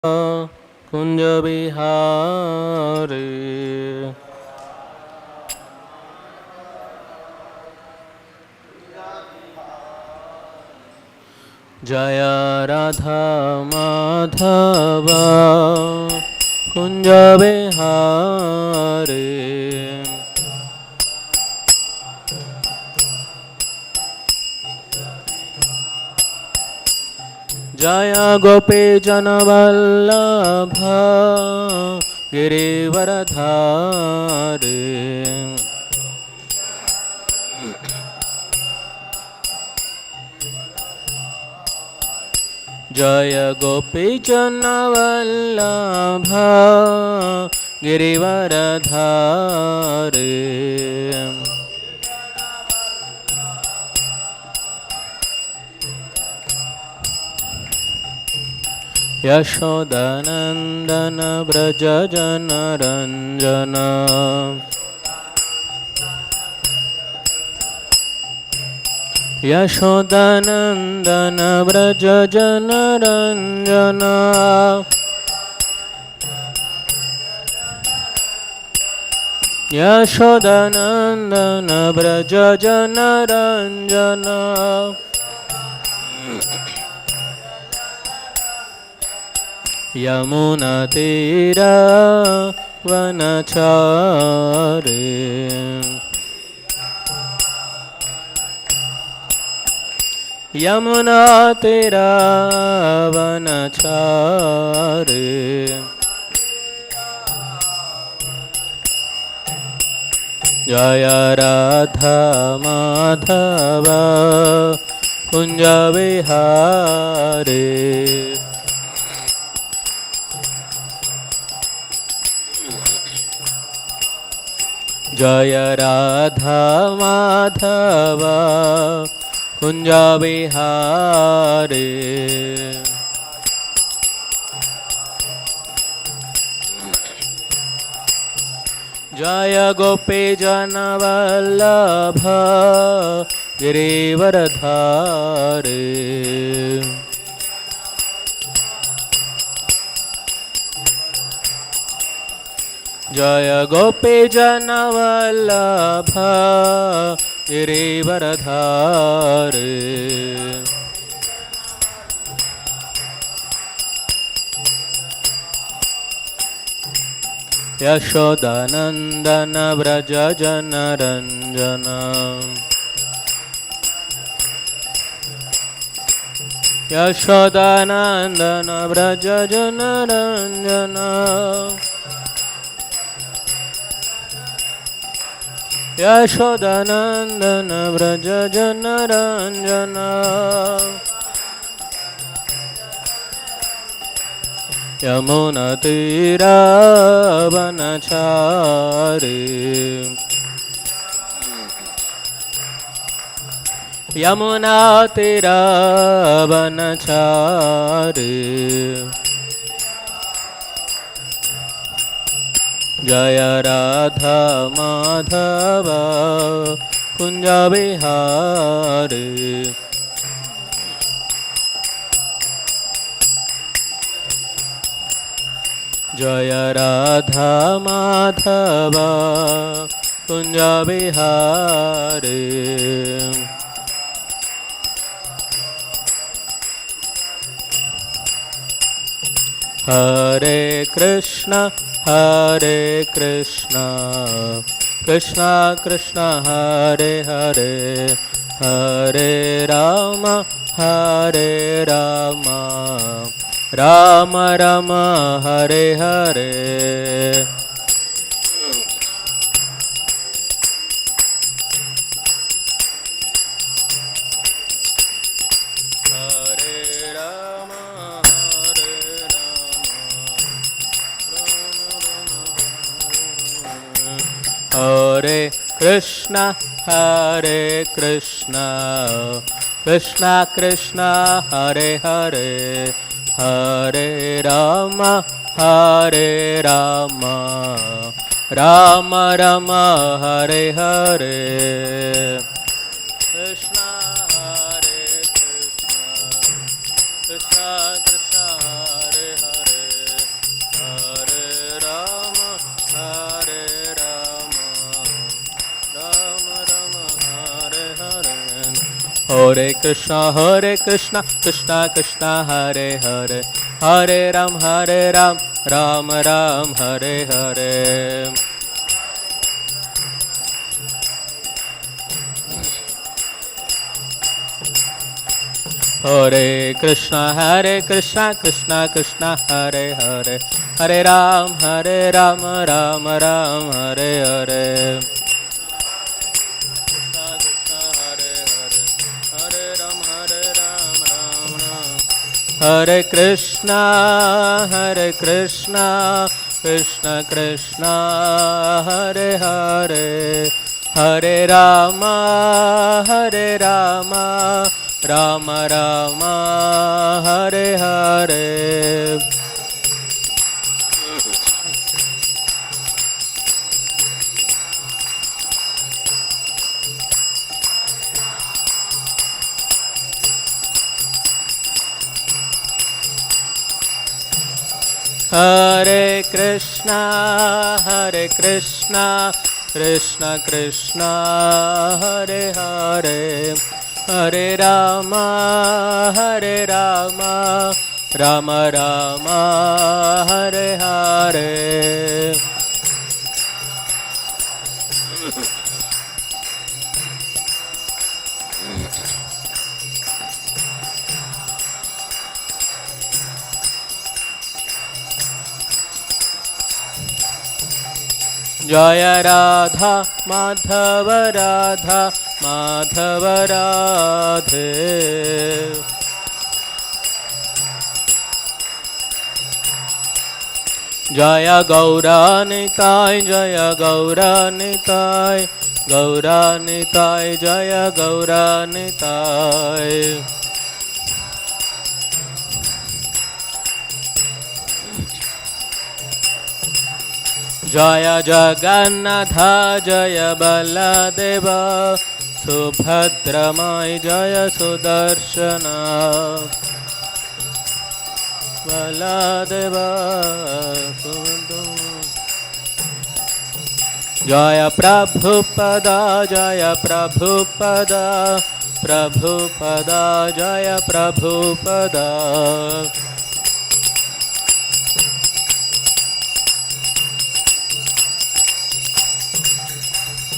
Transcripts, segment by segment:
कुंज विहारे जय राधा माधव कुंज विहारे जय गोपी जन वल्लभ गिरिवरधारे जय गोपी जन वल्लभ गिरिवरधारे यशोदानंदन व्रज जन रंजन यशोदानंदन व्रज जन रंजन यशोदानंदन व्रज जन रंजन यमुना तीरा वनचारे यमुना तीरा वनचारे जय राधा माधव कुंज विहारे जय राधा माधव कुंज विहारे जय गोपी जन वल्लभ गिरिवरधारे जय गोपी जन वल्लभ गिरिवरधारे यशोदानंदन व्रज जन रंजन यशोदानंदन व्रज जन रंजन यशोदानंदन व्रज जन रंजन यमुना तीरा वनचारे यमुना तीरा वनचारे जय राधा माधव कुंज विहारे जय राधा माधव कुंज विहारे हरे कृष्ण कृष्ण कृष्ण हरे हरे हरे राम राम राम हरे हरे हरे कृष्ण कृष्ण कृष्ण हरे हरे हरे राम राम राम हरे हरे कृष्ण हरे Krishna Krishna Krishna Hare Hare Hare Krishna, Krishna Krishna, Hare Hare, Hare Ram, Ram Ram, Hare Hare. Hare Krishna, Krishna Krishna, Hare Hare, Hare Ram, Ram Ram, Hare Hare. Hare Krishna, Krishna Krishna, Hare Hare, Hare Rama, Rama Rama, Hare Hare. Hare Krishna, Krishna Krishna, Hare Hare, Hare Rama, Rama Rama, Hare Hare. Jaya Radha Madhava Radha Madhava Radhe. Jaya Gaura Nitai, Jaya Gaura Nitai, Gaura Nitai, Jaya Gaura Nitai. Jaya Jagannatha, Jaya Baladeva, Subhadramai, Jaya Sudarshana. Baladeva, Jaya Prabhupada, Jaya Prabhupada, Prabhupada, Jaya Prabhupada.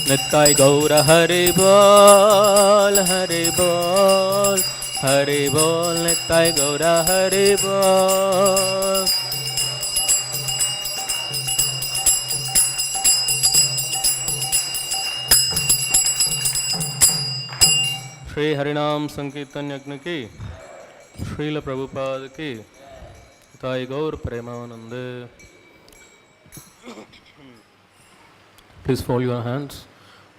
Nittai Gaura Hari Bol, Hari Bol, Hari Bol, Nittai Gaura Hari Bol. Shri Harinam Sankirtan Yajna ki, Srila Prabhupada ki, Nittai Gaur Premanande. Please fold your hands.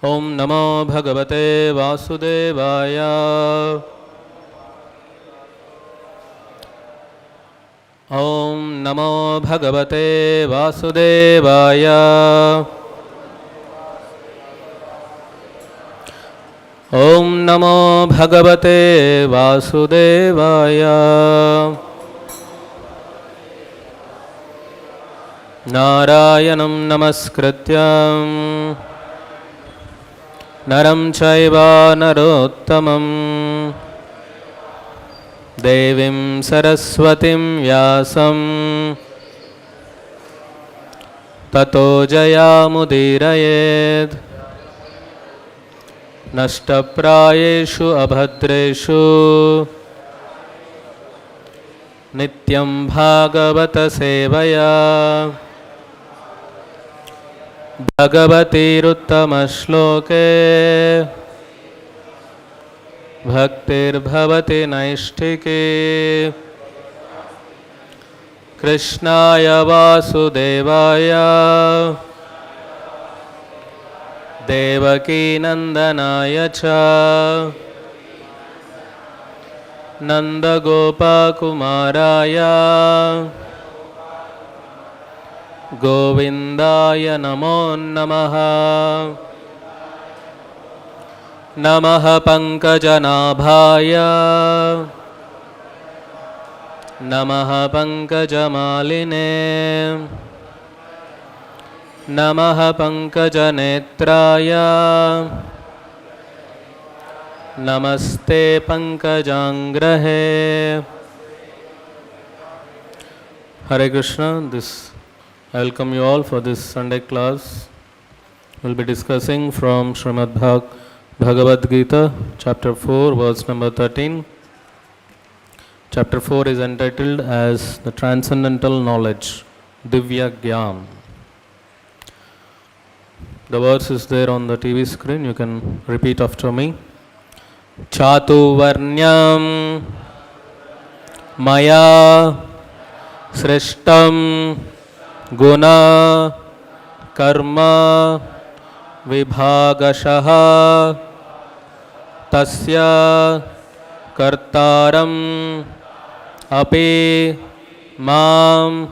Om Namo Bhagavate Vasudevaya. Om Namo Bhagavate Vasudevaya. Om Namo Bhagavate Vasudevaya. Narayanam Namaskrityam Naram Chaiva Narottamam Devim Saraswatim Vyasam Tato Jayamudirayed Nashtaprayeshu Abhadreshu Nityam Bhagavata Sevaya Bhagavati Ruttama-shloke Bhaktir Bhavati Naishtike Krishnaya Vasudevaya Devaki Nandanaya Cha Nanda Gopa Kumaraya Govindaya Namo Namaha Namaha Pankajanabhaya Namaha Pankajamaline Namaha Pankajanetraya नमस्ते पंकजांग्रहे. Hare Krishna. I welcome you all for this Sunday class. We'll be discussing from Srimad Bhagavad Gita, chapter 4, verse number 13. Chapter 4 is entitled as the Transcendental Knowledge, Divya Gyan. The verse is there on the TV screen. You can repeat after me. Chatuvarnyam Maya Srishtam Guna Karma Vibhagashaha Tasya Kartaram Api Mam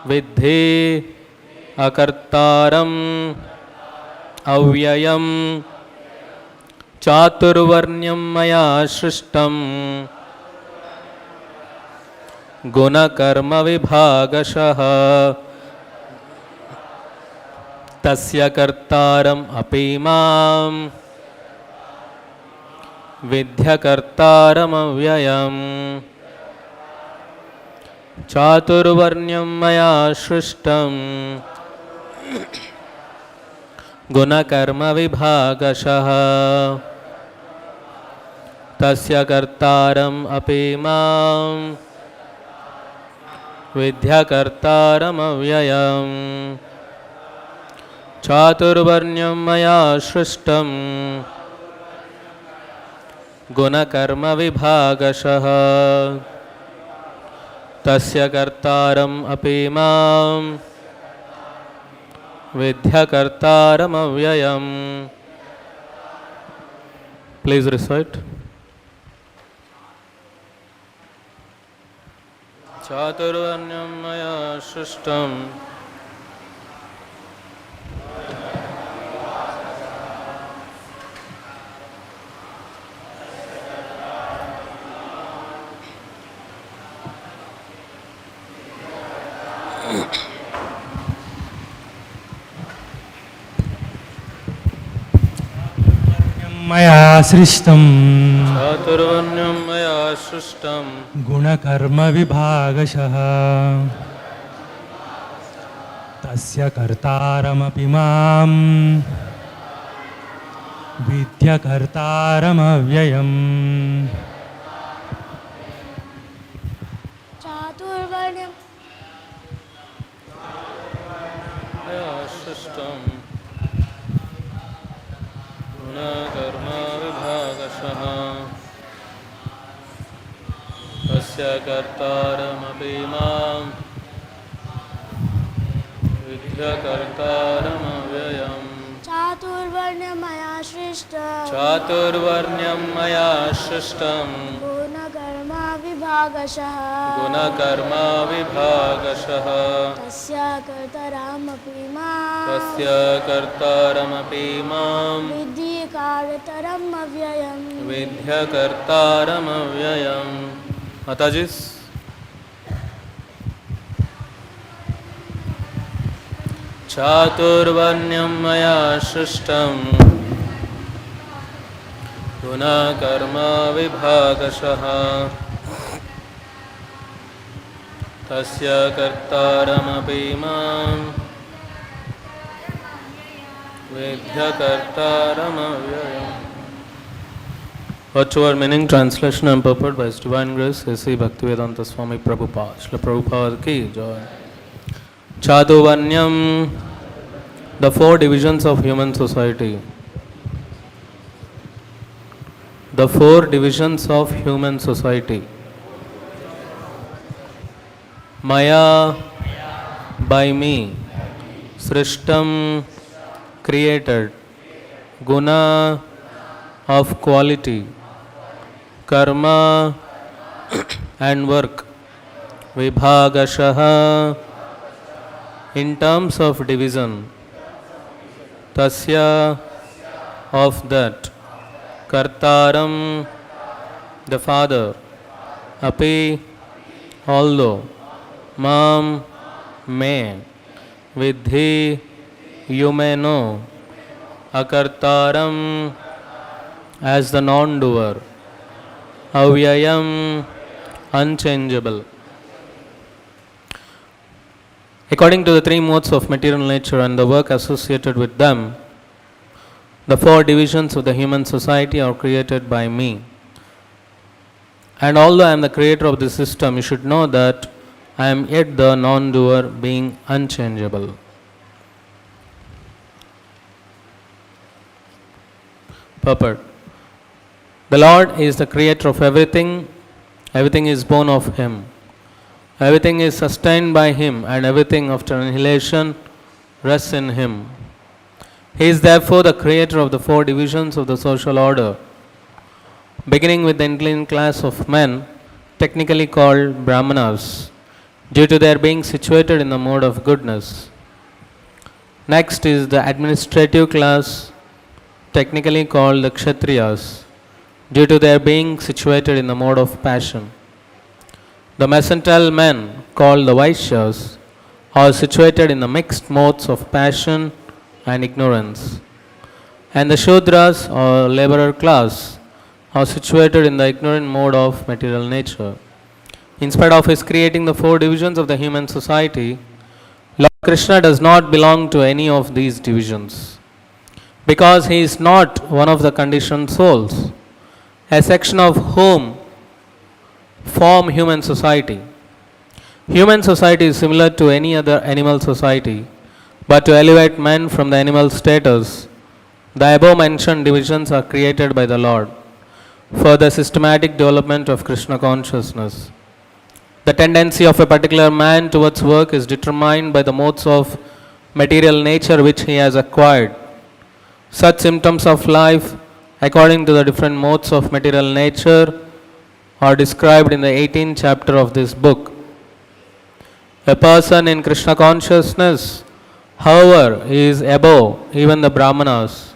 Vidhi Akartaram Avyayam Chaturvarnyam Maya Shrishtam Guna Karma Vibhagashaha Tasya Kartaram Api Mam Vidhya Kartaram Avyayam Chaturvarnyam Maya Shrishtam Guna Karma Vibhagashaha Tasya Kartaram Api Mam Vidhya Kartaram Avyayam Chaturvarnyam Maya Shrishtam Guna Karma Vibhagashaha Tasya Kartaram Api Mam Vidhya Kartaram Avyayam. Please recite. Chaturvarnyam Maya Shrishtam Maya Srishtam Chaturvarnyam Maya Shrishtam Guna Karma Vibhagashaha Tasya Kartaram Api Mam Vidhya Kartaram Avyayam Chaturvarnyam Maya Shrishtam Guna Karma Vibhagashaha Tasya Kartaram Api Mam Vidhya Kartaram Avyayam Chaturvarnyam Maya Shrishtam Chaturvarnyam Maya Shrishtam Guna Karma Vibhagashaha Guna Karma Vibhagashaha Tasya Kartaram Api Mam Tasya Kartaram Api Mam Vidhi Kartaram Avyayam Vidhya Kartaram Avyayam. Matajis. Chaturvarnyam Maya Shrishtam Guna Karma Vibhagashaha Tasya Kartaram Api Mam Vidhya Kartaram Avyayam. Word meaning, translation and purport by His Divine Grace A.C. Bhaktivedanta Swami Prabhupada. Shri Prabhupada ki jai. Chaturvarnyam, the four divisions of human society. The four divisions of human society. Maya, by me. Srishtam, created. Guna, of quality. Karma, and work. Vibhagashaha, in terms of division. Tasya, of that. Kartaram, the father. Api, although. Mam, may. Vidhi, you may know. Akartaram, as the non-doer, avyayam, unchangeable. According to the three modes of material nature and the work associated with them, the four divisions of the human society are created by me. And although I am the creator of this system, you should know that I am yet the non-doer, being unchangeable. Purport. The Lord is the creator of everything. Everything is born of Him. Everything is sustained by Him, and everything after annihilation rests in Him. He is therefore the creator of the four divisions of the social order, beginning with the intelligent class of men, technically called Brahmanas, due to their being situated in the mode of goodness. Next is the administrative class, technically called the Kshatriyas, due to their being situated in the mode of passion. The mercantile men, called the Vaishyas, are situated in the mixed modes of passion and ignorance. And the Shudras, or laborer class, are situated in the ignorant mode of material nature. In spite of his creating the four divisions of the human society, Lord Krishna does not belong to any of these divisions, because he is not one of the conditioned souls, a section of whom form human society. Human society is similar to any other animal society, but to elevate men from the animal status, the above mentioned divisions are created by the Lord for the systematic development of Krishna consciousness. The tendency of a particular man towards work is determined by the modes of material nature which he has acquired. Such symptoms of life, according to the different modes of material nature, are described in the 18th chapter of this book. A person in Krishna consciousness, however, is above even the Brahmanas.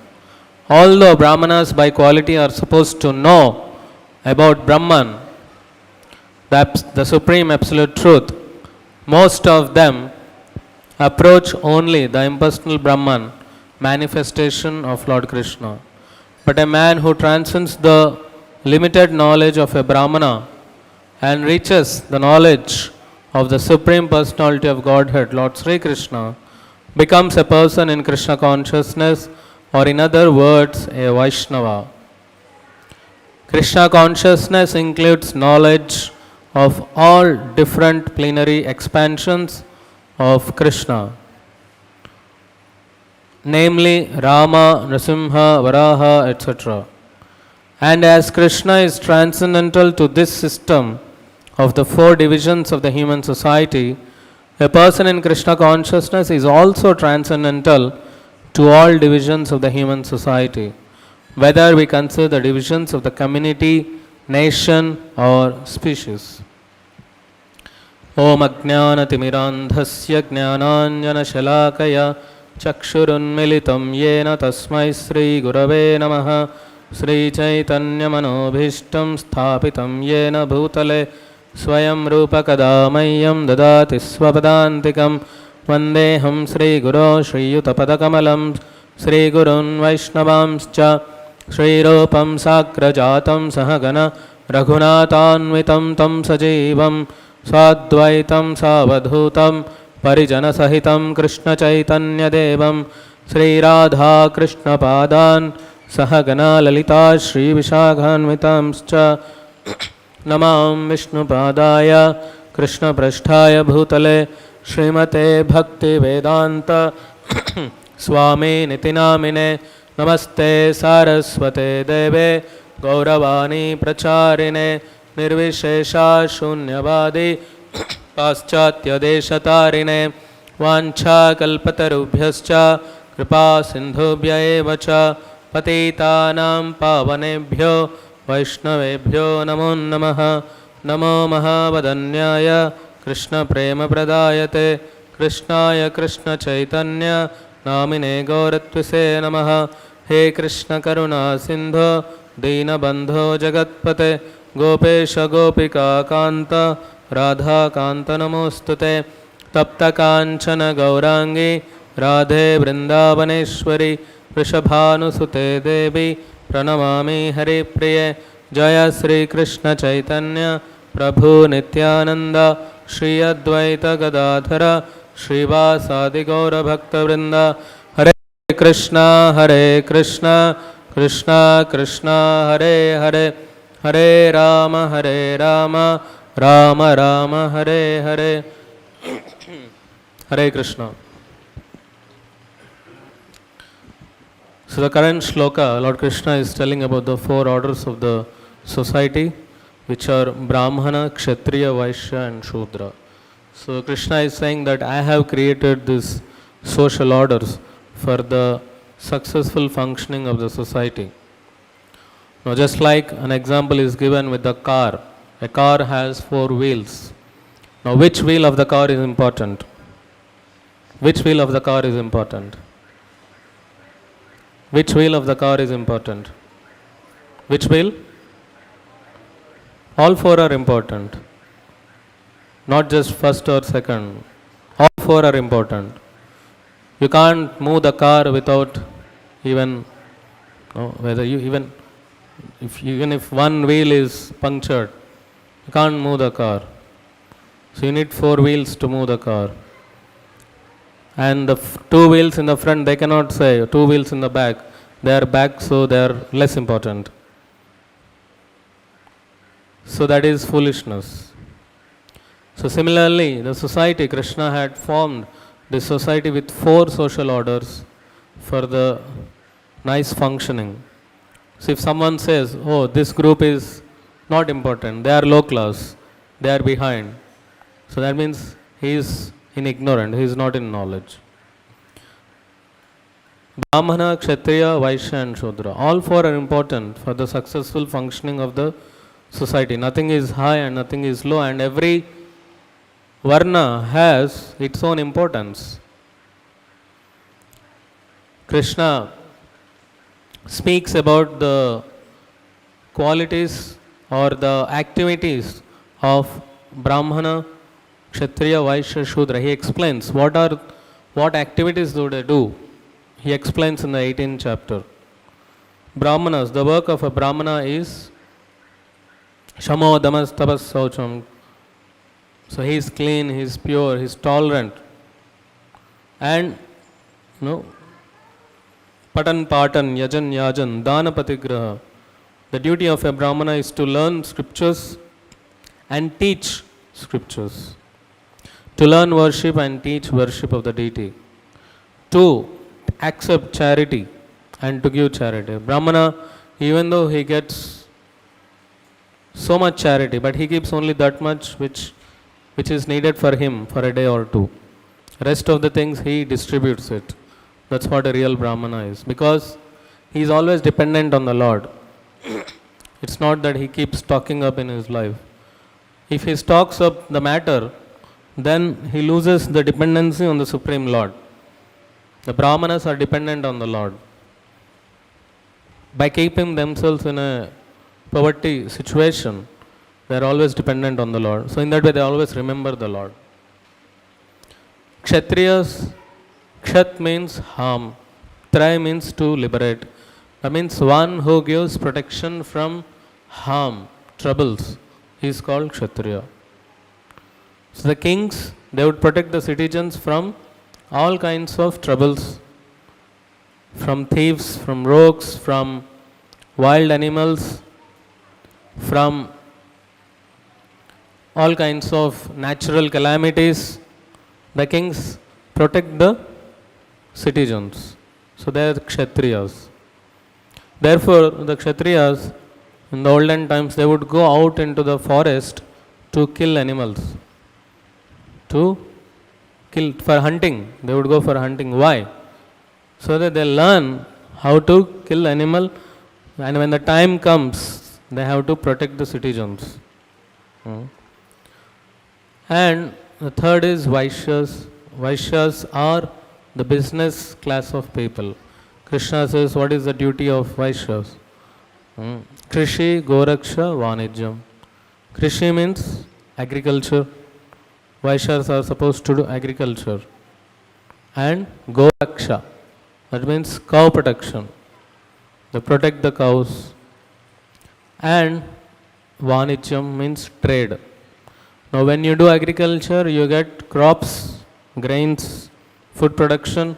Although Brahmanas by quality are supposed to know about Brahman, the supreme absolute truth, most of them approach only the impersonal Brahman, manifestation of Lord Krishna. But a man who transcends the limited knowledge of a Brahmana and reaches the knowledge of the Supreme Personality of Godhead, Lord Sri Krishna, becomes a person in Krishna consciousness, or in other words, a Vaishnava. Krishna consciousness includes knowledge of all different plenary expansions of Krishna, namely Rama, Nrsimha, Varaha, etc. And as Krishna is transcendental to this system of the four divisions of the human society, a person in Krishna consciousness is also transcendental to all divisions of the human society, whether we consider the divisions of the community, nation, or species. Om Ajnanatimirandhasya Jnananjanashalakaya Chakshurunmilitam Yena Tasmai Sri Gurave Namaha Sri Chaitanya Manobhishtam Sthapitam Yena Bhutale Swayam Rupa Kadamayam Dadati Swapadantikam Vandeham Sri Guru Sri Yutapadakamalam Sri Gurun Vaishnavamscha Sri Rupam Sakrajatam Sahagana Raghunatanvitam Tam Sajivam Sadvaitam Savadhutam Parijana Sahitam Krishna Chaitanya Devam Sri Radha Krishna Padan Sahagana Lalita Shri Vishaghanvitamscha Namam Vishnu Padaya Krishna Prasthaya Bhutale Srimate Bhakti Vedanta Swami Nitinamine Namaste Saraswate Deve Gauravani Pracharine Nirvishesha Shunyavadi Paschatya Deshatarine Vancha Kalpatarubhyascha Kripa Sindhubhya Evacha Patitanam Pavanebhyo Vaishnavebhyo Namo Namaha Namo Mahavadanyaya Krishna Prema Pradayate Krishnaya Krishna Chaitanya Namine Gauratvise Namaha He Krishna Karuna Sindho Dina Bandho Jagatpate Gopesha Gopika Kanta Radha Kanta Namostute Tapta Kanchana Gaurangi Radhe Vrindavaneshwari Vrishabhanusute Devi Pranamami Hari Priye Jaya Sri Krishna Chaitanya Prabhu Nityananda Shri Advaita Gadadhara Srivasadi Gaura Bhakta Vrinda Hare Krishna Krishna Krishna Hare Hare Hare Rama Rama Rama Hare Hare Hare Krishna. So the current shloka, Lord Krishna is telling about the four orders of the society, which are Brahmana, Kshatriya, Vaishya and Shudra. So Krishna is saying that I have created these social orders for the successful functioning of the society. Now just like an example is given with the car. A car has four wheels. Now which wheel of the car is important? Which wheel of the car is important? Which wheel of the car is important? Which wheel? All four are important. Not just first or second. All four are important. You can't move the car without even, whether you even if one wheel is punctured, you can't move the car. So you need four wheels to move the car. And the two wheels in the front, they cannot say two wheels in the back. They are back, so they are less important. So that is foolishness. So similarly, the society, Krishna had formed this society with four social orders for the nice functioning. So if someone says, oh, this group is not important, they are low class, they are behind. So that means he is in ignorant, he is not in knowledge. Brahmana, Kshatriya, Vaishya and Shudra. All four are important for the successful functioning of the society. Nothing is high and nothing is low, and every Varna has its own importance. Krishna speaks about the qualities or the activities of Brahmana, Kshatriya, Vaishya, Shudra. He explains what activities do they do. He explains in the 18th chapter. Brahmanas, the work of a Brahmana is Shamo, Damas, Tapas, Saucham. So he is clean, he is pure, he is tolerant. And Patan Patan, Yajan Yajan, Dana Patigraha. The duty of a Brahmana is to learn scriptures and teach scriptures. To learn worship and teach worship of the deity. To accept charity and to give charity. Brahmana, even though he gets so much charity, but he gives only that much which is needed for him for a day or two. Rest of the things he distributes it. That's what a real Brahmana is. Because he is always dependent on the Lord. It's not that he keeps stocking up in his life. If he stocks up the matter, then he loses the dependency on the Supreme Lord. The Brahmanas are dependent on the Lord. By keeping themselves in a poverty situation, they are always dependent on the Lord. So in that way they always remember the Lord. Kshatriyas, Kshat means harm, Tray means to liberate. That means one who gives protection from harm, troubles, he is called Kshatriya. So the kings, they would protect the citizens from all kinds of troubles, from thieves, from rogues, from wild animals, from all kinds of natural calamities. The kings protect the citizens. So they are Kshatriyas. Therefore, the Kshatriyas in the olden times, they would go out into the forest to kill animals. To kill for hunting. They would go for hunting. Why? So that they learn how to kill animal, and when the time comes, they have to protect the citizens. And the third is Vaishyas. Vaishyas are the business class of people. Krishna says, what is the duty of Vaishyas? Krishi, Goraksha, Vanijyam. Krishi means agriculture. Vaishyas are supposed to do agriculture. And Goraksha, that means cow protection. they protect the cows. And Vanicham means trade. Now when you do agriculture, you get crops, grains, food production.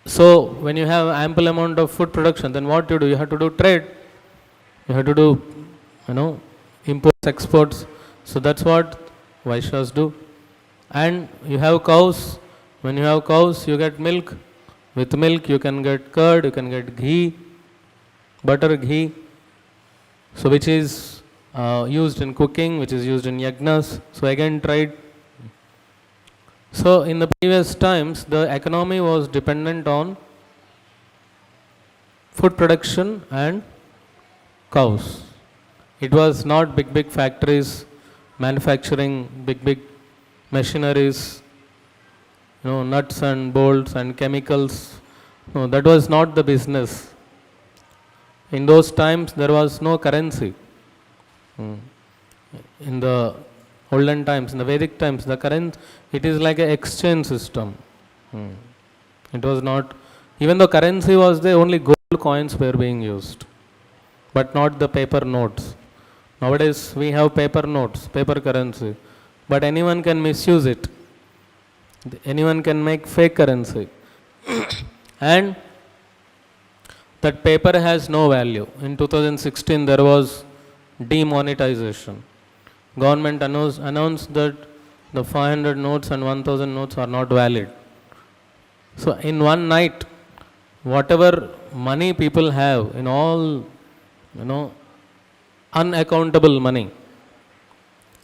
So when you have ample amount of food production, then what you do? You have to do trade. You have to do, imports, exports. So that's what Vaishyas do. And you have cows. When you have cows, you get milk. With milk, you can get curd, you can get ghee, butter, ghee. So which is used in cooking, which is used in yagnas. So again, trade. So in the previous times, the economy was dependent on food production and cows. It was not big factories manufacturing big machineries, nuts and bolts and chemicals. No, that was not the business. In those times, there was no currency. In the olden times, in the Vedic times, the currency, it is like an exchange system. It was not, even though currency was there, only gold coins were being used, but not the paper notes. Nowadays, we have paper notes, paper currency, but anyone can misuse it. Anyone can make fake currency. And that paper has no value. In 2016, there was demonetization. Government announced that the 500 notes and 1000 notes are not valid. So in one night, whatever money people have, in all, unaccountable money,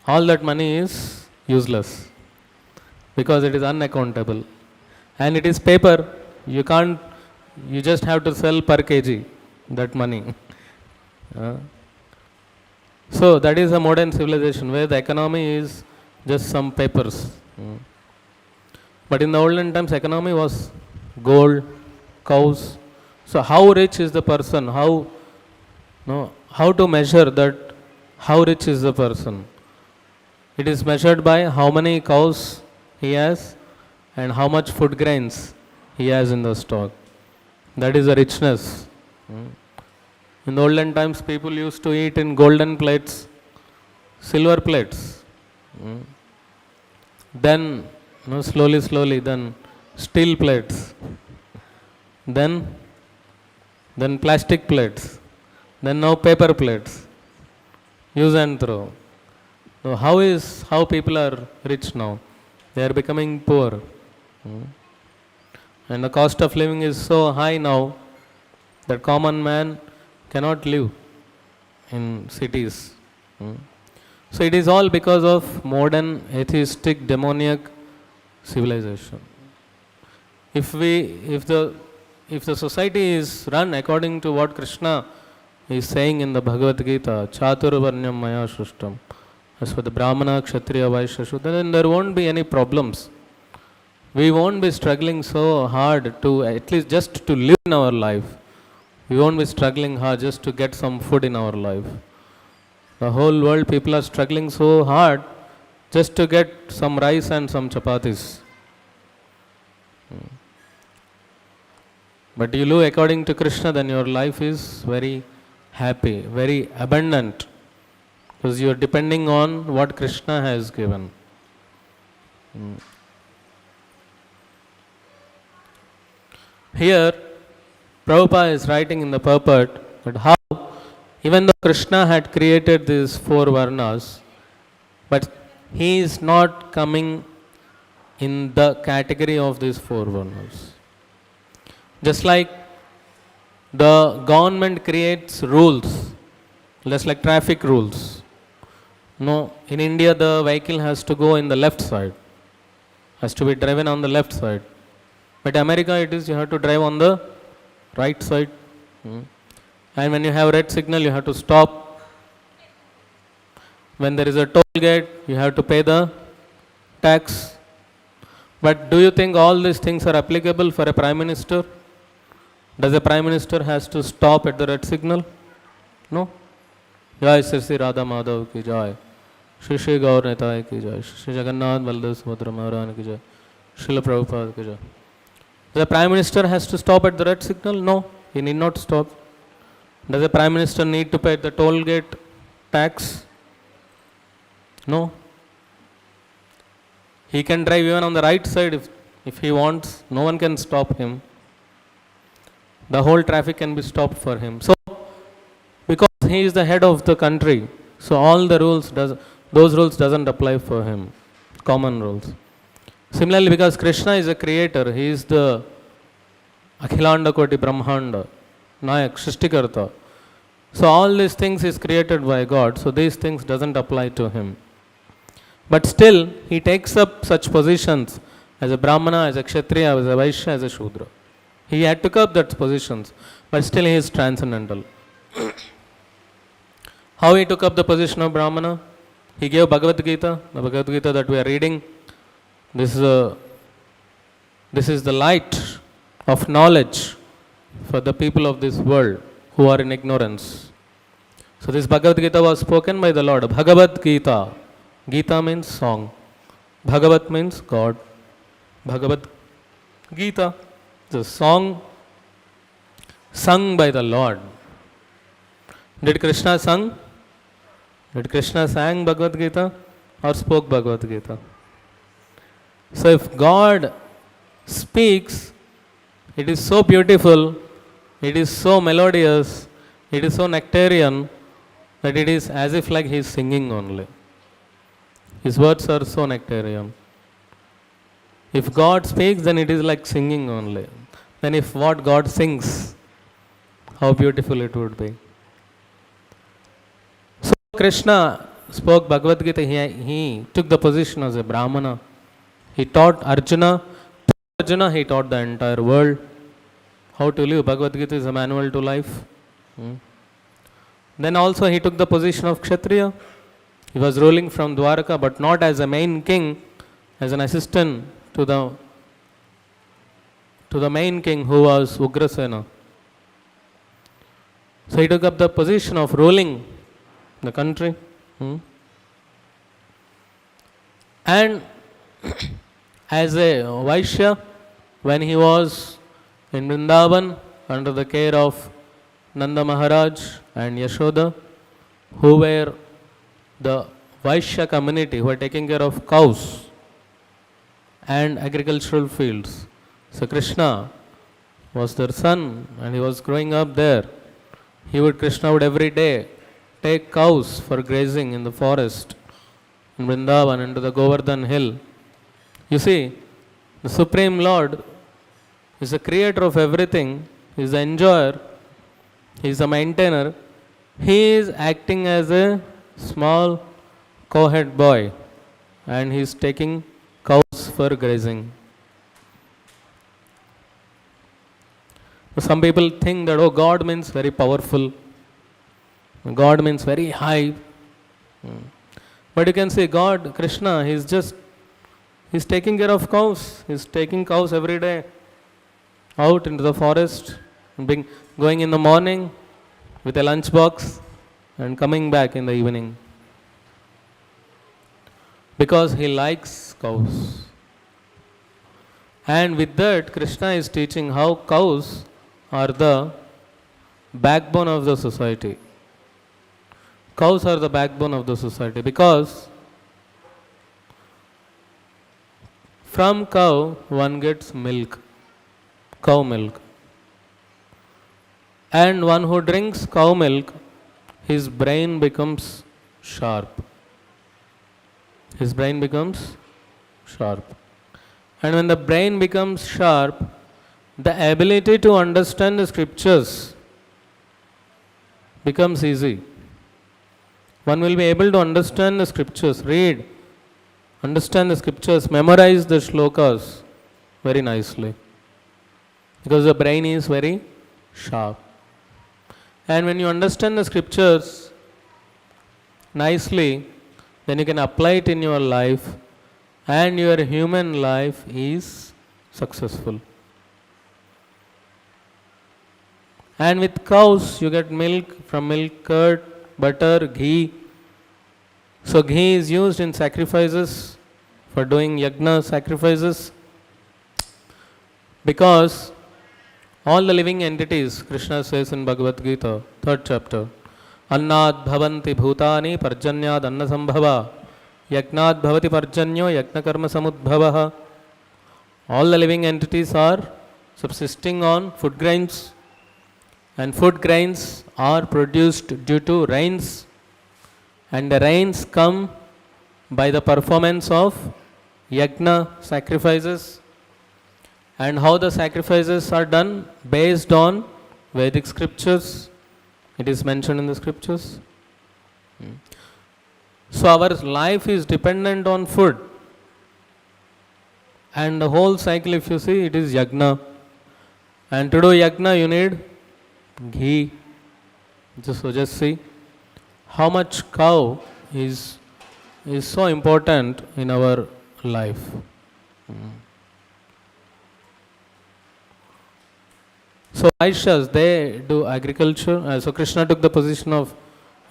all that money is useless because it is unaccountable. And it is paper. You just have to sell per kg that money. So that is a modern civilization where the economy is just some papers. But in the olden times, economy was gold, cows. So how rich is the person? How to measure that? How rich is the person? It is measured by how many cows he has and how much food grains he has in the stock. That is the richness. In the olden times, people used to eat in golden plates, silver plates. Then, slowly, then steel plates. Then plastic plates. Then now paper plates. Use and throw. So how people are rich now? They are becoming poor. And the cost of living is so high now that common man cannot live in cities. So it is all because of modern atheistic demoniac civilization. If the society is run according to what Krishna is saying in the Bhagavad Gita, Chaturvarnyam Maya Shrishtam, as for the Brahmana, Kshatriya, Vaishya, Shudra, then there won't be any problems. We won't be struggling so hard to at least just to live in our life. We won't be struggling hard just to get some food in our life. The whole world, people are struggling so hard just to get some rice and some chapatis. But you live according to Krishna, then your life is very happy, very abundant, because you are depending on what Krishna has given. Here, Prabhupada is writing in the purport that how, even though Krishna had created these four varnas, but he is not coming in the category of these four varnas. Just like the government creates rules, just like traffic rules. No, in India the vehicle has to go in the left side, has to be driven on the left side. But America it is you have to drive on the right side. And when you have red signal you have to stop. When there is a toll gate you have to pay the tax. But do you think all these things are applicable for a prime minister? Does a prime minister has to stop at the red signal? No. Jai Sri Radha Madhav ki jai. Shri Shri Gaur Netai ki jai. Shri Jagannath Baldev Subhadra Maharani ki jai. Srila Prabhupada ki jai. The prime minister has to stop at the red signal? No. He need not stop. Does a prime minister need to pay the toll gate tax? No. He can drive even on the right side if he wants. No one can stop him. The whole traffic can be stopped for him. So, because he is the head of the country, so all the those rules doesn't apply for him. Common rules. Similarly, because Krishna is a creator, he is the Akhilanda Koti Brahmanda, Nayak, Srishtikarta. So all these things is created by God, so these things doesn't apply to him. But still, he takes up such positions as a Brahmana, as a Kshatriya, as a Vaishya, as a Shudra. He had took up that positions, but still he is transcendental. How he took up the position of Brahmana? He gave Bhagavad Gita, the Bhagavad Gita that we are reading. This is the light of knowledge for the people of this world who are in ignorance. So this Bhagavad Gita was spoken by the Lord. Bhagavad Gita. Gita means song. Bhagavat means God. Bhagavad Gita, the song sung by the Lord. Did Krishna sung? Did Krishna sang Bhagavad Gita or spoke Bhagavad Gita? So if God speaks, it is so beautiful, it is so melodious, it is so nectarian that it is as if like he is singing only. His words are so nectarian. If God speaks, then it is like singing only. Then if what God sings, how beautiful it would be. So Krishna spoke Bhagavad Gita, he took the position as a Brahmana. He taught Arjuna, he taught the entire world how to live. Bhagavad Gita is a manual to life. Then also he took the position of Kshatriya. He was ruling from Dwarka, but not as a main king, as an assistant to the main king who was Ugrasena. So he took up the position of ruling the country. And as a Vaishya, when he was in Vrindavan under the care of Nanda Maharaj and Yashoda, who were the Vaishya community who were taking care of cows and agricultural fields. So Krishna was their son and he was growing up there. Krishna would every day take cows for grazing in the forest in Vrindavan into the Govardhan hill. You see, the Supreme Lord is the creator of everything, he is the enjoyer, he is the maintainer. He is acting as a small cowherd boy and he is taking cows for grazing. Some people think that, oh, God means very powerful, God means very high. But you can say God, Krishna, he's taking care of cows. He's taking cows every day out into the forest, going in the morning with a lunch box and coming back in the evening. Because he likes cows. And with that, Krishna is teaching how cows are the backbone of the society. Cows are the backbone of the society because from cow one gets milk, cow milk. And one who drinks cow milk, his brain becomes sharp. His brain becomes sharp. And when the brain becomes sharp, the ability to understand the scriptures becomes easy. One will be able to understand the scriptures, read, understand the scriptures, memorize the shlokas very nicely. Because the brain is very sharp. And when you understand the scriptures nicely, then you can apply it in your life and your human life is successful. And with cows, you get milk, from milk curd, butter, ghee. So ghee is used in sacrifices, for doing yajna sacrifices, because All the living entities, Krishna says in Bhagavad Gita, 3rd chapter, Annad bhavanti bhutani parjanyad annasambhava, Yagnad bhavati parjanyo yagnakarma samudbhavaha. All the living entities are subsisting on food grains, and food grains are produced due to rains, and the rains come by the performance of yagna sacrifices. And how the sacrifices are done? Based on Vedic scriptures. It is mentioned in the scriptures. So our life is dependent on food. And the whole cycle, if you see, it is yagna. And to do yagna, you need ghee. Just see how much cow is so important in our life. So Vaishyas, they do agriculture. So Krishna took the position of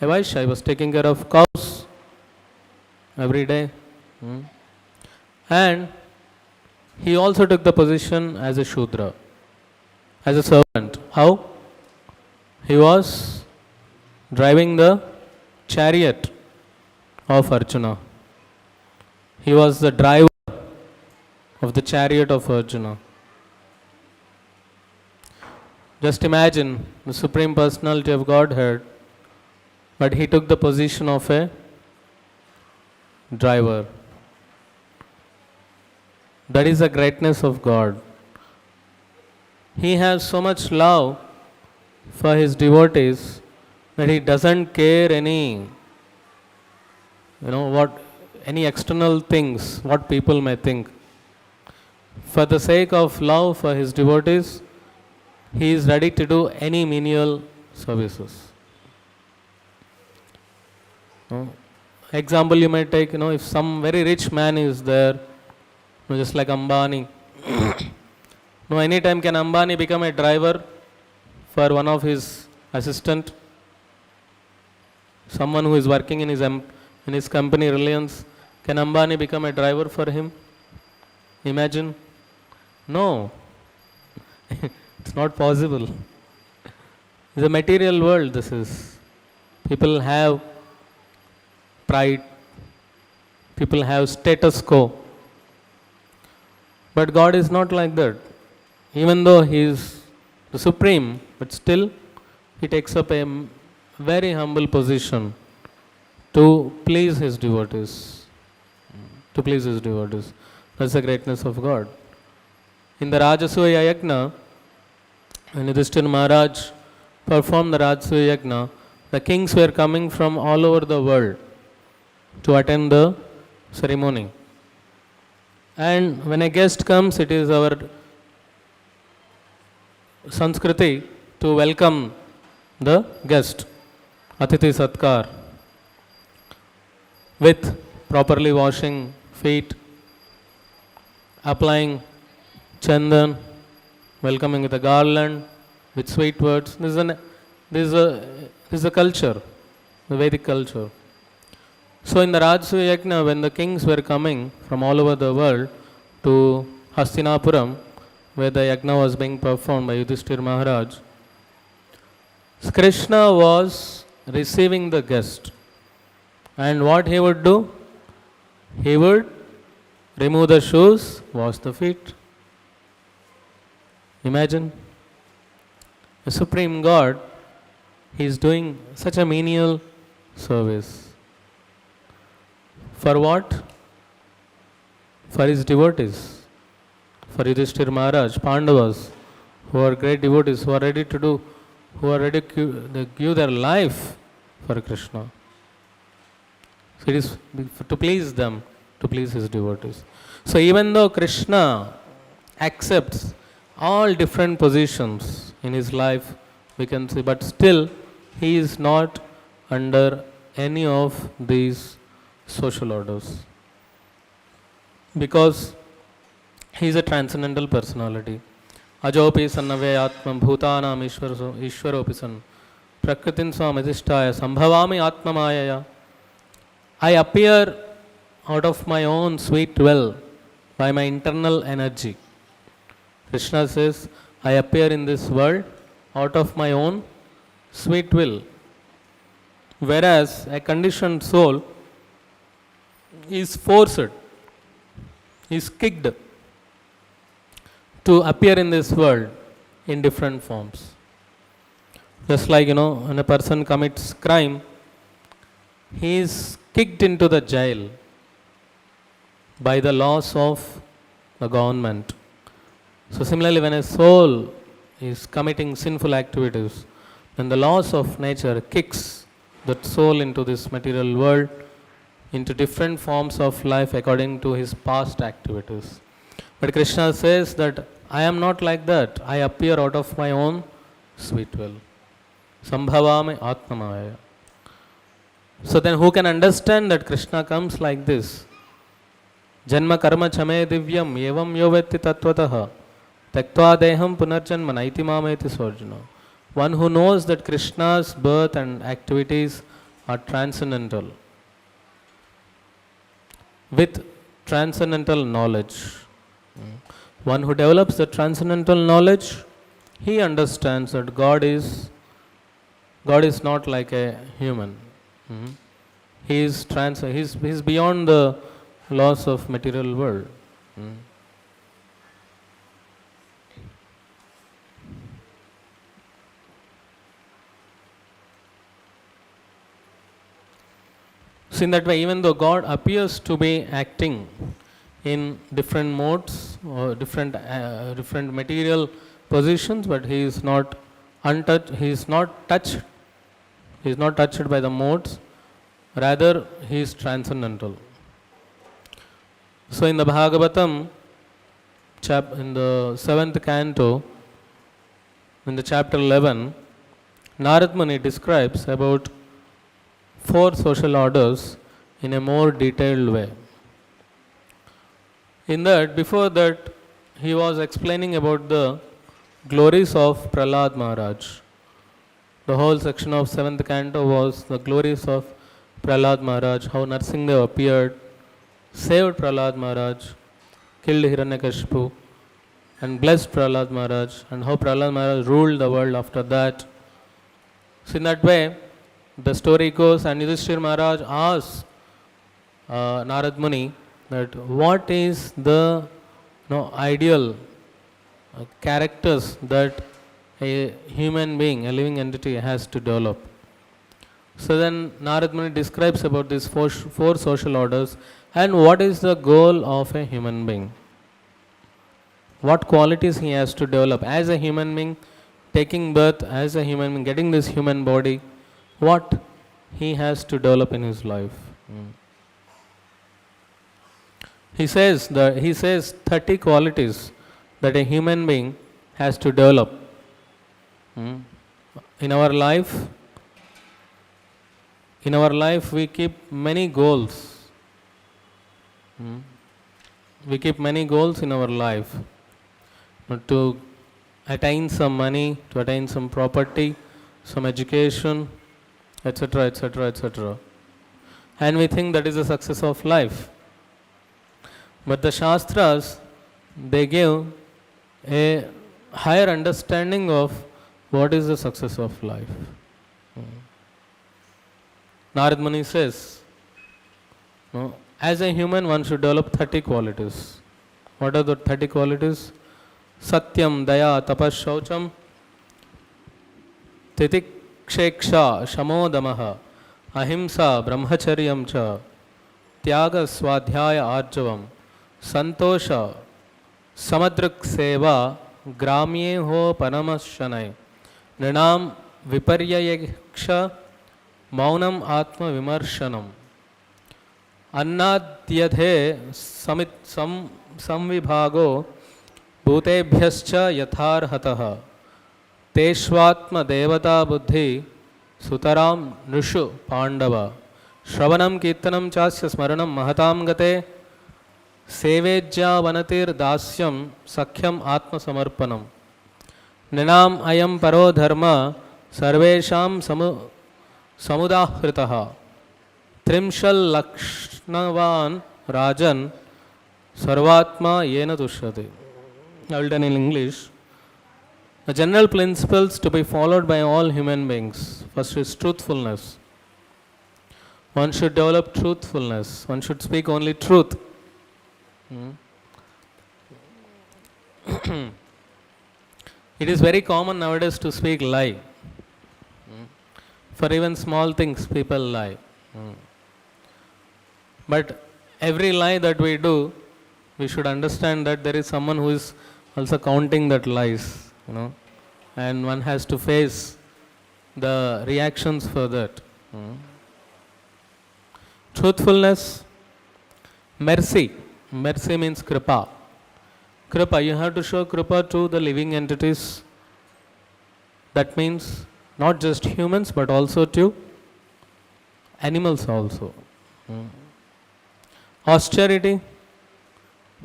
a Vaishya. He was taking care of cows every day. And he also took the position as a Shudra, as a servant. How? He was driving the chariot of Arjuna. He was the driver of the chariot of Arjuna. Just imagine the Supreme Personality of Godhead, but he took the position of a driver. That is the greatness of God. He has so much love for his devotees that he doesn't care any external things, what people may think. For the sake of love for his devotees, he is ready to do any menial services. Example you may take, if some very rich man is there, just like Ambani. Anytime can Ambani become a driver for one of his assistant? Someone who is working in his company Reliance, can Ambani become a driver for him? Imagine. No. It's not possible. It's a material world, this is. People have pride. People have status quo. But God is not like that. Even though He is the Supreme, but still He takes up a very humble position to please His devotees. To please His devotees. That's the greatness of God. In the Rajasuya Yajna, when Yudhishthira Maharaj performed the Rajasuya Yajna, the kings were coming from all over the world to attend the ceremony. And when a guest comes, it is our Sanskriti to welcome the guest, Atiti Satkar, with properly washing feet, applying chandan, welcoming with a garland, with sweet words. This is a culture, the Vedic culture. So in the Rajasuya Yajna, when the kings were coming from all over the world to Hastinapuram, where the Yajna was being performed by Yudhishthira Maharaj, Krishna was receiving the guest. And what he would do? He would remove the shoes, wash the feet. Imagine. The Supreme God, He is doing such a menial service. For what? For His devotees. For Yudhishthira Maharaj, Pandavas, who are great devotees, who are ready to give their life for Krishna. So it is to please them, to please His devotees. So even though Krishna accepts all different positions in His life, we can see, but still He is not under any of these social orders. Because He is a transcendental personality. Ajopi sannave atma bhutanam ishwaropi san prakritin swam adhishtaya sambhavami atma mayaya. I appear out of my own sweet well by my internal energy. Krishna says, I appear in this world out of my own sweet will. Whereas a conditioned soul is forced, is kicked to appear in this world in different forms. Just like, when a person commits crime, he is kicked into the jail by the laws of the government. So similarly, when a soul is committing sinful activities, then the laws of nature kicks that soul into this material world, into different forms of life according to his past activities. But Krishna says that I am not like that. I appear out of my own sweet will. Sambhavami Atmamaya. So then who can understand that Krishna comes like this? Janma karma chame divyam evam yovetti tattvataha taktva deham punarjanma naiti mameti sorjuna. One who knows that Krishna's birth and activities are transcendental, with transcendental knowledge. One who develops the transcendental knowledge, he understands that God is not like a human. He is he's beyond the laws of material world. So in that way, even though God appears to be acting in different modes or different material positions, but he is not untouched. He is not touched. He is not touched by the modes. Rather, he is transcendental. So in the Bhagavatam, in the 7th canto, in the chapter 11, Narad Muni describes about 4 social orders in a more detailed way. Before that, he was explaining about the glories of Prahlad Maharaj. The whole section of 7th canto was the glories of Prahlad Maharaj, how Narsingadev appeared, saved Prahlad Maharaj, killed Hiranyakashipu, and blessed Prahlad Maharaj, and how Prahlad Maharaj ruled the world after that. So in that way, the story goes, and Yudhishthira Maharaj asked Narad Muni that what is the ideal characters that a human being, a living entity has to develop. So then Narad Muni describes about these four social orders and what is the goal of a human being. What qualities he has to develop as a human being, taking birth as a human being, getting this human body, what he has to develop in his life. He says 30 qualities that a human being has to develop. In our life, we keep many goals. We keep many goals in our life. To attain some money, to attain some property, some education, etc., etc., etc. And we think that is the success of life. But the Shastras, they give a higher understanding of what is the success of life. Narad Muni says, as a human one should develop 30 qualities. What are the 30 qualities? Satyam, Daya, Tapas, Shaucham, Titiksheksha, Shamodamaha, Ahimsa, Brahmacharyam cha, Tyaga, Swadhyaya, Arjavam, Santosha, Samadrik Seva, Gramye ho Panamashanai, Nrinam Viparyayaksha, Maunam Atma Vimarshanam, Annadyadhe Samvibhago, Bhutebhyascha Yatharhataha, Teshvatma Devata Buddhi, Sutaram Nushu Pandava, Shravanam Kirtanam Chasya Smaranam Mahatam Gate, Sevejya Vanatir Dasyam Sakhyam Atma Samarpanam, Ninam Ayam Paro Dharma, Sarvesham Samudahritaha, Trimshal Lakshnavan Rajan, Sarvatma Yena Tushyate. I will tell in English. The general principles to be followed by all human beings. First is truthfulness. One should develop truthfulness. One should speak only truth. It is very common nowadays to speak lie. For even small things, people lie. But every lie that we do, we should understand that there is someone who is also counting that lies, and one has to face the reactions for that. Truthfulness, mercy. Mercy means kripa. Kripa, you have to show kripa to the living entities. That means not just humans but also to animals also. Austerity,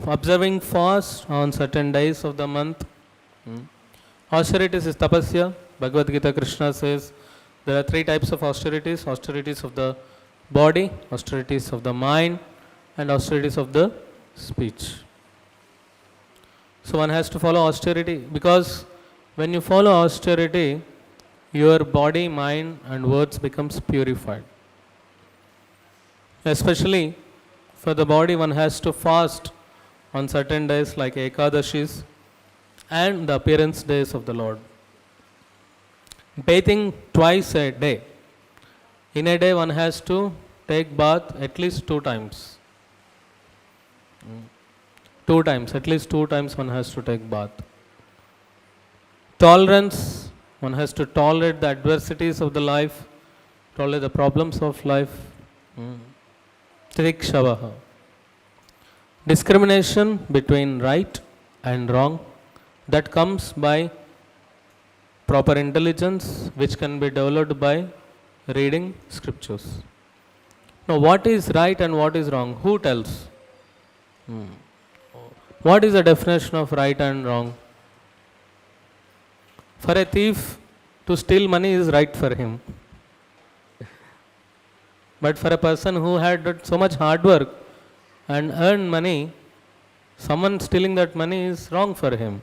observing fast on certain days of the month. Austerities is tapasya. Bhagavad Gita, Krishna says there are 3 types of austerities. Austerities of the body, austerities of the mind, and austerities of the speech. So one has to follow austerity, because when you follow austerity, your body, mind and words becomes purified. Especially for the body, one has to fast on certain days like Ekadashis and the appearance days of the Lord. Bathing twice a day. In a day one has to take bath at least 2 times. 2 times, at least 2 times one has to take bath. Tolerance, one has to tolerate the adversities of the life, tolerate the problems of life. Trikshavaha. Discrimination between right and wrong, that comes by proper intelligence, which can be developed by reading scriptures. Now, what is right and what is wrong? Who tells? What is the definition of right and wrong? For a thief, to steal money is right for him. But for a person who had done so much hard work and earned money, someone stealing that money is wrong for him.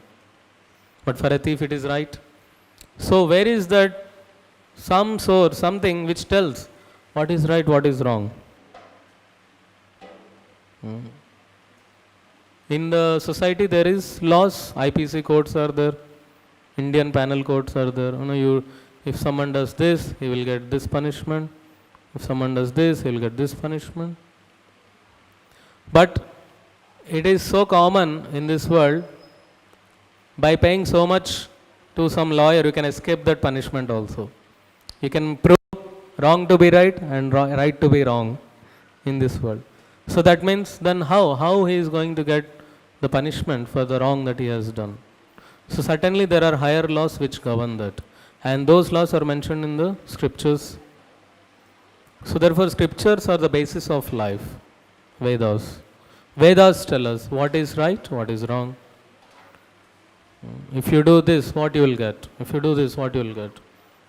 But for a thief it is right. So where is that some source, something which tells what is right, what is wrong? In the society there is laws, IPC codes are there, Indian penal codes are there. If someone does this, he will get this punishment. If someone does this, he will get this punishment. But it is so common in this world, by paying so much to some lawyer, you can escape that punishment also. You can prove wrong to be right and right to be wrong in this world. So that means then how he is going to get the punishment for the wrong that he has done? So certainly there are higher laws which govern that, and those laws are mentioned in the scriptures. So therefore scriptures are the basis of life. Vedas. Vedas tell us what is right, what is wrong. If you do this, what you will get. If you do this, what you will get.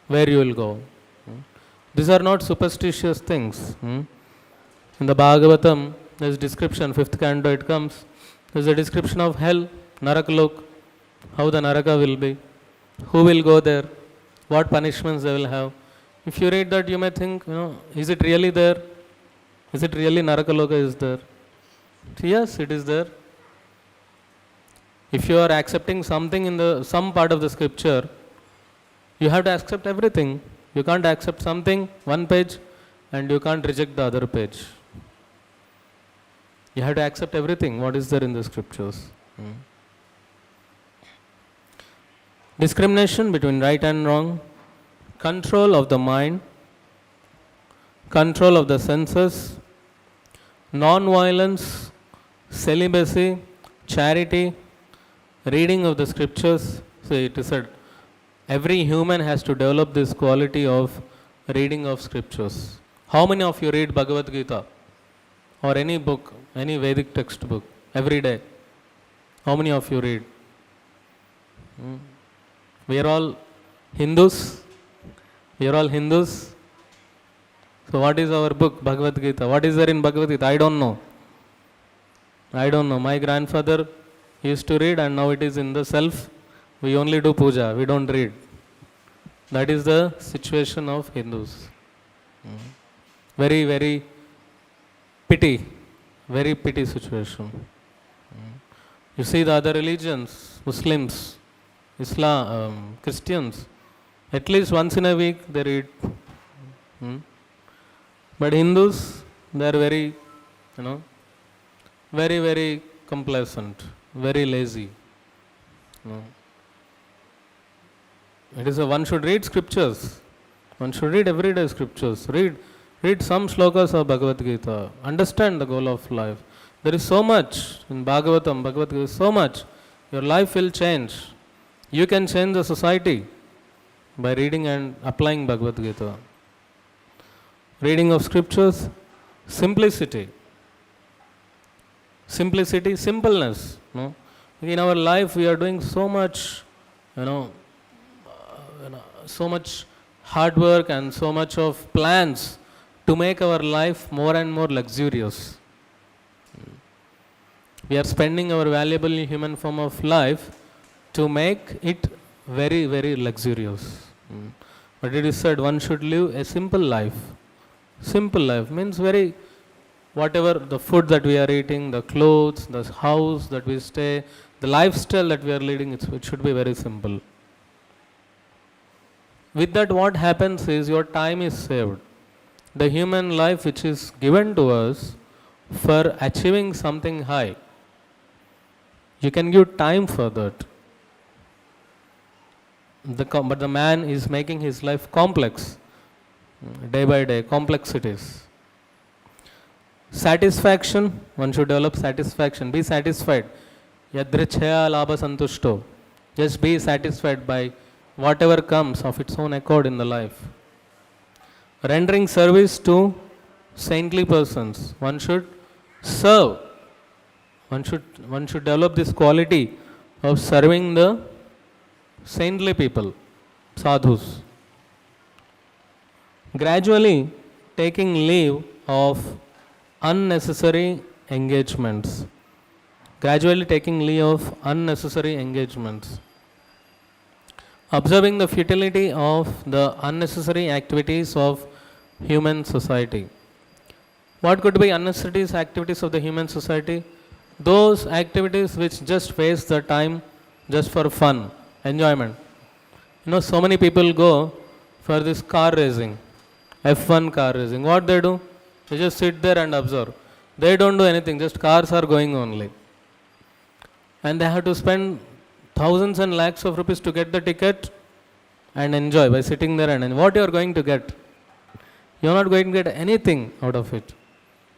Where you will go. These are not superstitious things. In the Bhagavatam, there is description, 5th canto it comes, there is a description of hell, Narakalok, how the Naraka will be, who will go there, what punishments they will have. If you read that, you may think, is it really there? Is it really Narakaloka is there? Yes, it is there. If you are accepting something in some part of the scripture, you have to accept everything. You can't accept something, one page, and you can't reject the other page. You have to accept everything, what is there in the scriptures. Discrimination between right and wrong, control of the mind, control of the senses, non-violence, celibacy, charity, reading of the scriptures. So it is said, every human has to develop this quality of reading of scriptures. How many of you read Bhagavad Gita or any book, any Vedic textbook every day? How many of you read? We are all Hindus. We are all Hindus. So what is our book, Bhagavad Gita? What is there in Bhagavad Gita? I don't know. My grandfather used to read, and now it is in the shelf We only do puja, we don't read. That is the situation of Hindus. Very, very very pity situation. You see the other religions, Muslims, Islam, Christians, at least once in a week they read. But Hindus, they are very, very, very complacent, very lazy. It is one should read scriptures. One should read everyday scriptures. Read some shlokas of Bhagavad Gita. Understand the goal of life. There is so much in Bhagavatam, Bhagavad Gita, so much. Your life will change. You can change the society by reading and applying Bhagavad Gita. Reading of scriptures, simplicity. Simplicity, simpleness. In our life we are doing so much, so much hard work and so much of plans to make our life more and more luxurious. We are spending our valuable human form of life to make it very, very luxurious. But it is said one should live a simple life. Simple life means whatever the food that we are eating, the clothes, the house that we stay, the lifestyle that we are leading, it should be very simple. With that, what happens is your time is saved. The human life which is given to us for achieving something high, you can give time for that. But the man is making his life complex, day by day, complexities. Satisfaction, one should develop satisfaction. Be satisfied. Yadrichaya labha santushto. Just be satisfied by whatever comes of its own accord in the life. Rendering service to saintly persons. One should serve. One should develop this quality of serving the saintly people, sadhus. Gradually taking leave of unnecessary engagements. Gradually taking leave of unnecessary engagements. Observing the futility of the unnecessary activities of human society. What could be unnecessary activities of the human society? Those activities which just waste the time just for fun, enjoyment. So many people go for this car racing, F1 car racing. What they do? They just sit there and observe. They don't do anything, just cars are going only. And they have to spend thousands and lakhs of rupees to get the ticket and enjoy by sitting there, and what you are going to get? You are not going to get anything out of it.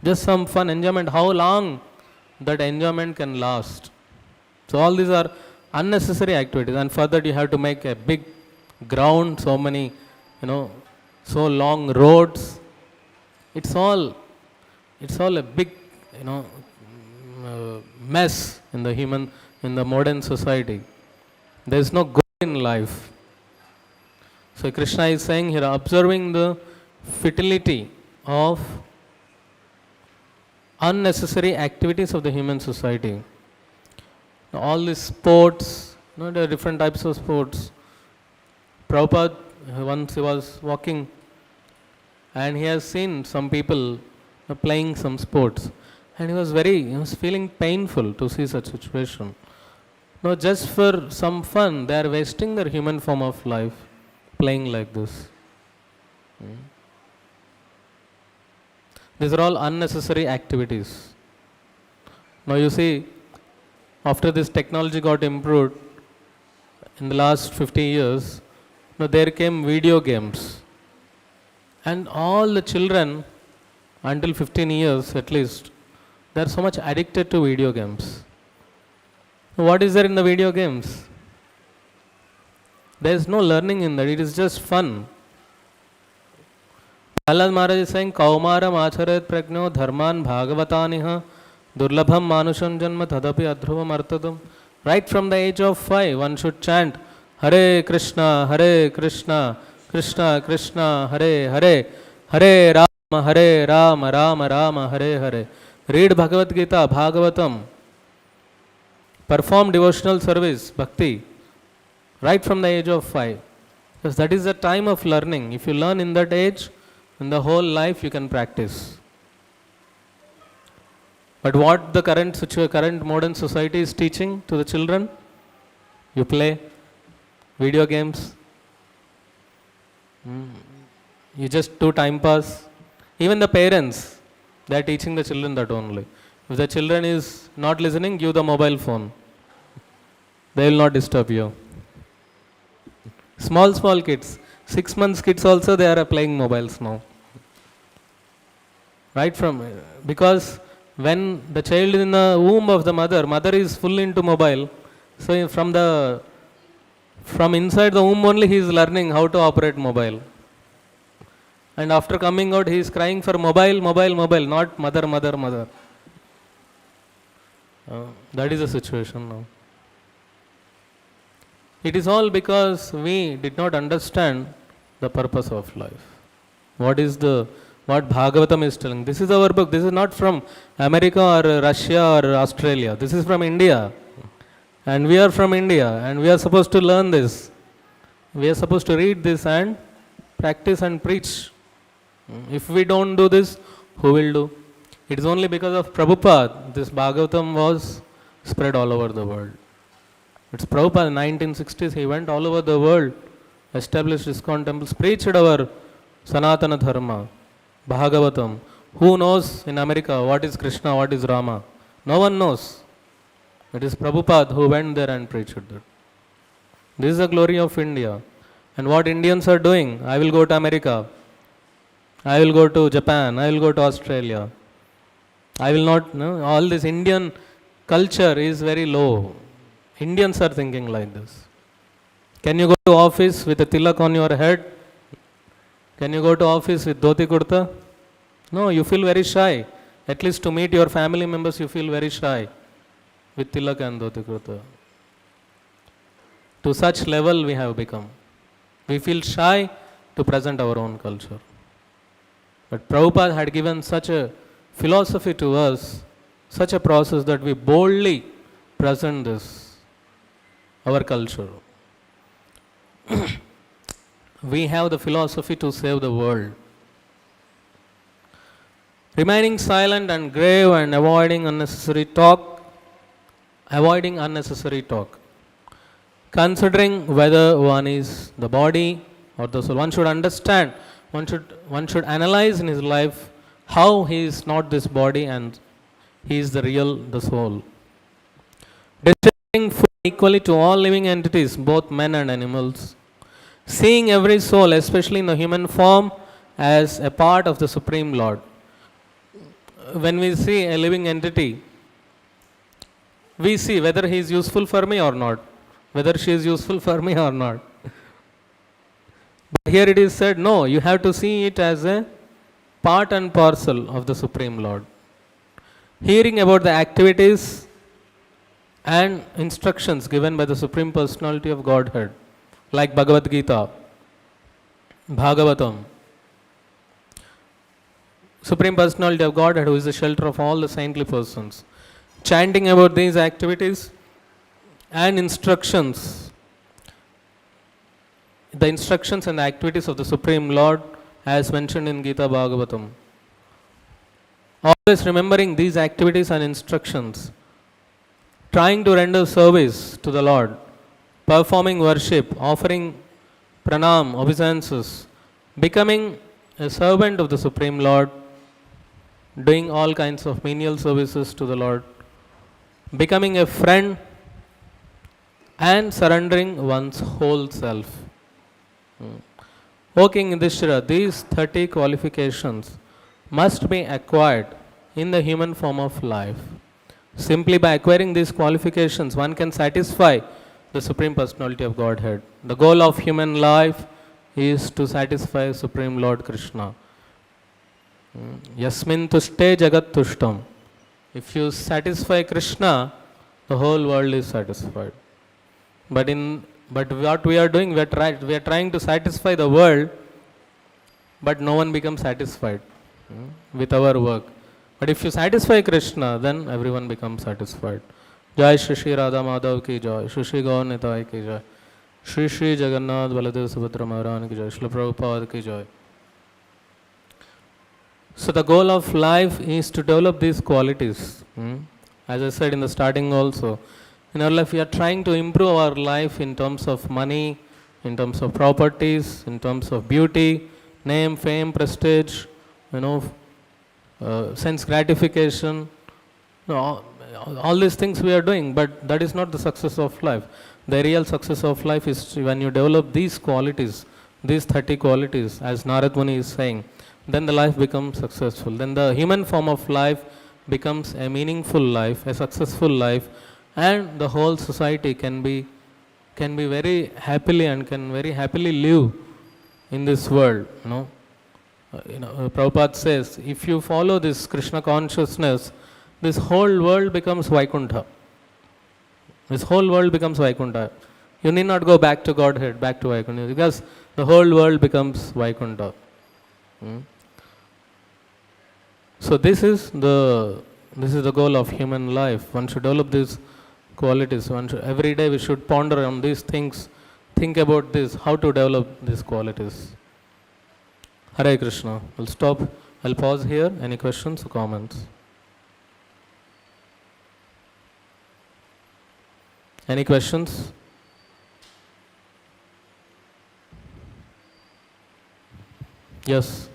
Just some fun, enjoyment. How long that enjoyment can last? So all these are unnecessary activities, and for that you have to make a big ground, so many, so long roads. It's all a big, mess in the modern society. There is no goal in life. So Krishna is saying here, observing the futility of unnecessary activities of the human society. All these sports, there are different types of sports. Prabhupada, once he was walking and he has seen some people playing some sports, and he was feeling painful to see such situation. Just for some fun, they are wasting their human form of life playing like this. These are all unnecessary activities. Now you see, after this technology got improved in the last 50 years, there came video games. And all the children, until 15 years at least, they are so much addicted to video games. What is there in the video games? There is no learning in that, it is just fun. Prahlad Maharaj is saying, Kaumaram acharet prajno dharman bhagavataniha durlabham manusham janma tadapi adhruvam artadam. Right from the age of 5, one should chant Hare Krishna, Krishna Krishna, Hare Hare, Hare Rama, Rama Rama, Hare Hare. Read Bhagavad Gita, Bhagavatam. Perform devotional service, bhakti. right from the age of 5. Because that is the time of learning. If you learn in that age, in the whole life you can practice. But what the current modern society is teaching to the children? You play video games. You just do time pass. Even the parents, they are teaching the children that only. If the children is not listening, give the mobile phone. They will not disturb you. Small kids, 6 months kids also, they are playing mobiles now. Right from, because when the child is in the womb of the mother is full into mobile. So from inside the womb only he is learning how to operate mobile. And after coming out he is crying for mobile, not mother. That is the situation now. It is all because we did not understand the purpose of life. What Bhagavatam is telling. This is our book. This is not from America or Russia or Australia. This is from India. And we are from India. And we are supposed to learn this. We are supposed to read this and practice and preach. If we don't do this, who will do? It is only because of Prabhupada this Bhagavatam was spread all over the world. It's Prabhupada in 1960s, he went all over the world, established ISKCON temples, preached our Sanatana Dharma, Bhagavatam. Who knows in America what is Krishna, what is Rama? No one knows. It is Prabhupada who went there and preached that. This is the glory of India. And what Indians are doing, I will go to America, I will go to Japan, I will go to Australia. I will not, all this Indian culture is very low. Indians are thinking like this. Can you go to office with a tilak on your head? Can you go to office with dhoti kurta? No, you feel very shy. At least to meet your family members, you feel very shy with tilak and dhoti kurta. To such level we have become. We feel shy to present our own culture. But Prabhupada had given such a philosophy to us, such a process that we boldly present this. Our culture. We have the philosophy to save the world. Remaining silent and grave and avoiding unnecessary talk. Considering whether one is the body or the soul. One should understand, one should analyze in his life how he is not this body and he is the soul. Distributing food equally to all living entities, both men and animals. Seeing every soul, especially in the human form, as a part of the Supreme Lord. When we see a living entity, we see whether he is useful for me or not, whether she is useful for me or not. But here it is said, no, you have to see it as a part and parcel of the Supreme Lord. Hearing about the activities and instructions given by the Supreme Personality of Godhead, like Bhagavad Gita, Bhagavatam, Supreme Personality of Godhead, who is the shelter of all the saintly persons. Chanting about these activities and instructions, the instructions and the activities of the Supreme Lord as mentioned in Gita Bhagavatam. Always remembering these activities and instructions, trying to render service to the Lord, performing worship, offering pranam, obeisances, becoming a servant of the Supreme Lord, doing all kinds of menial services to the Lord, becoming a friend and surrendering one's whole self. O King Yudhishthira, these 30 qualifications must be acquired in the human form of life. Simply by acquiring these qualifications, one can satisfy the Supreme Personality of Godhead. The goal of human life is to satisfy Supreme Lord Krishna. Yasmin tushte jagat tushtam. If you satisfy Krishna, the whole world is satisfied. But what we are doing, we are trying to satisfy the world, but no one becomes satisfied with our work. But if you satisfy Krishna, then everyone becomes satisfied. Jai Shri Radha Madhav ki jai, Shri Gaur Nitai ki jai, Shri Shri Jagannath Baladev Subhadra Maharani ki jai. Srila Prabhupada ki jai. So the goal of life is to develop these qualities. As I said in the starting also, in our life we are trying to improve our life in terms of money, in terms of properties, in terms of beauty, name, fame, prestige, sense gratification. All these things we are doing, but that is not the success of life. The real success of life is when you develop these qualities, these 30 qualities, as Narad Muni is saying, then the life becomes successful. Then the human form of life becomes a meaningful life, a successful life, and the whole society can be very happily and can very happily live in this world. Prabhupada says, if you follow this Krishna consciousness, this whole world becomes Vaikuntha. This whole world becomes Vaikuntha. You need not go back to Godhead, back to Vaikuntha, because the whole world becomes Vaikuntha. So this is the goal of human life. One should develop these qualities. Every day we should ponder on these things, think about this, how to develop these qualities. Hare Krishna. We'll stop. I'll pause here. Any questions or comments? Any questions? Yes.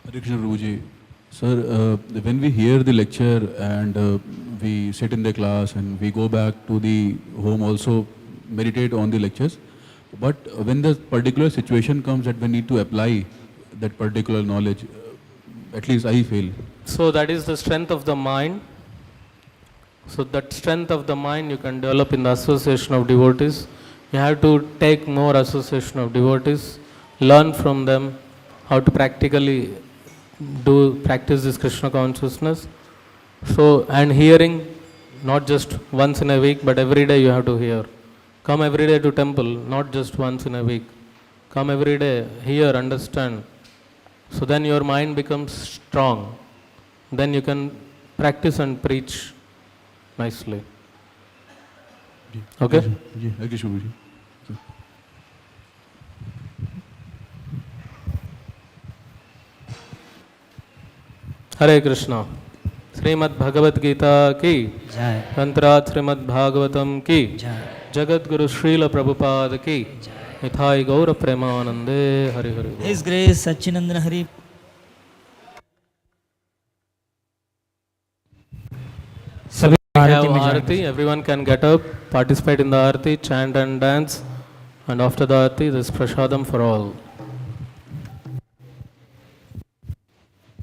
Hare Krishna Prabhuji. Sir, when we hear the lecture and we sit in the class and we go back to the home also meditate on the lectures, but when the particular situation comes that we need to apply that particular knowledge, at least I feel. So that is the strength of the mind. So that strength of the mind you can develop in the association of devotees. You have to take more association of devotees, learn from them how to practically practice this Krishna consciousness. So, and hearing, not just once in a week, but every day you have to hear. Come every day to temple, not just once in a week. Come every day, hear, understand. So then your mind becomes strong. Then you can practice and preach nicely. Okay? Hare Krishna Prabhuji. हरे कृष्णा. श्रीमद् भगवद गीता की जय। तंत्रात् श्रीमद् भागवतम की जय। जगत गुरु श्रील प्रभुपाद की मिथाई गौर प्रेमानंदे. Hari Hari. His Grace Sachinandan Hari. सभी We have आरती में Aarti. जाएंगे। Everyone can get up, participate in the Aarti, chant and dance, and after the Aarti, there is prasadam for all.